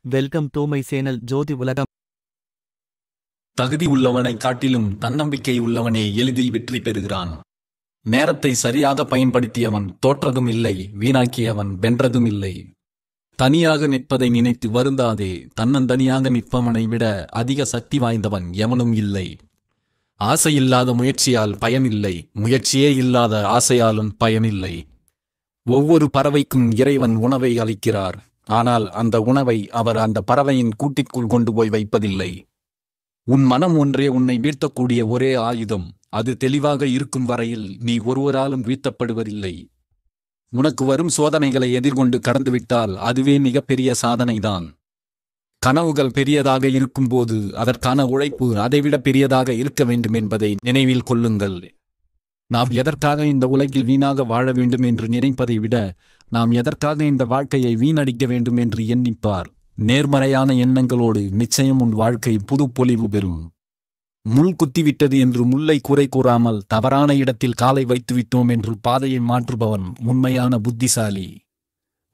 Welcome to my channel ஜோதி உலகம். தகுதி உள்ளவனை காட்டிலும் தன்னம்பிக்கை உள்ளவனே எளிதில் வெற்றி பெறுகிறான். நேரத்தை சரியாக பயன்படுத்தியவன் தோற்றதும் இல்லை, வீணாக்கியவன் வென்றதும் இல்லை. தனியாக நிற்பதை நினைத்து வருந்தாதே, தன்னந்தனியாக நிற்பவனை விட அதிக சக்தி வாய்ந்தவன் எவனும் இல்லை. ஆசையில்லாத முயற்சியால் பயனில்லை, முயற்சியே இல்லாத ஆசையாலும் பயனில்லை. ஒவ்வொரு பறவைக்கும் இறைவன் உணவை அளிக்கிறார். ஆனால் அந்த உணவை அவர் அந்த பறவையின் கூட்டிற்குள் கொண்டு போய் வைப்பதில்லை. உன் மனம் ஒன்றே உன்னை வீழ்த்தக்கூடிய ஒரே ஆயுதம். அது தெளிவாக இருக்கும் வரையில் நீ ஒருவராலும் வீழ்த்தப்படுவதில்லை. உனக்கு வரும் சோதனைகளை எதிர்கொண்டு கடந்துவிட்டால் அதுவே மிகப்பெரிய சாதனைதான். கனவுகள் பெரியதாக இருக்கும்போது அதற்கான உழைப்பு அதைவிட பெரியதாக இருக்க வேண்டும் என்பதை நினைவில் கொள்ளுங்கள். நாம் எதற்காக இந்த உலகில் வீணாக வாழ வேண்டும் என்று நினைப்பதை விட நாம் எதற்காக இந்த வாழ்க்கையை வீணடிக்க வேண்டும் என்று எண்ணிப்பார். நேர்மறையான எண்ணங்களோடு நிச்சயம் உன் வாழ்க்கை புது பொலிவு பெறும். முள் குத்திவிட்டது என்று முல்லை குறை கூறாமல் தவறான இடத்தில் காலை வைத்துவிட்டோம் என்று பாதையை மாற்றுபவன் உண்மையான புத்திசாலி.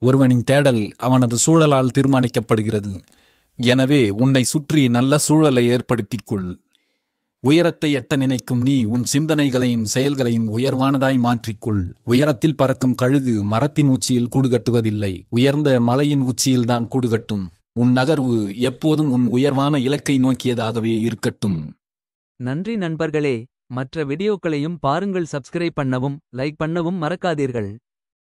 ஒருவனின் தேடல் அவனது சூழலால் தீர்மானிக்கப்படுகிறது. எனவே உன்னை சுற்றி நல்ல சூழலை ஏற்படுத்திக் கொள். உயரத்தை எட்ட நினைக்கும் நீ உன் சிந்தனைகளையும் செயல்களையும் உயர்வானதாய் மாற்றிக்கொள். உயரத்தில் பறக்கும் கழுகு மரத்தின் உச்சியில் கூடுகட்டுவதில்லை, உயர்ந்த மலையின் உச்சியில்தான் கூடுகட்டும். உன் நகர்வு எப்போதும் உன் உயர்வான இலக்கை நோக்கியதாகவே இருக்கட்டும். நன்றி நண்பர்களே. மற்ற வீடியோக்களையும் பாருங்கள். சப்ஸ்கிரைப் பண்ணவும் லைக் பண்ணவும் மறக்காதீர்கள்.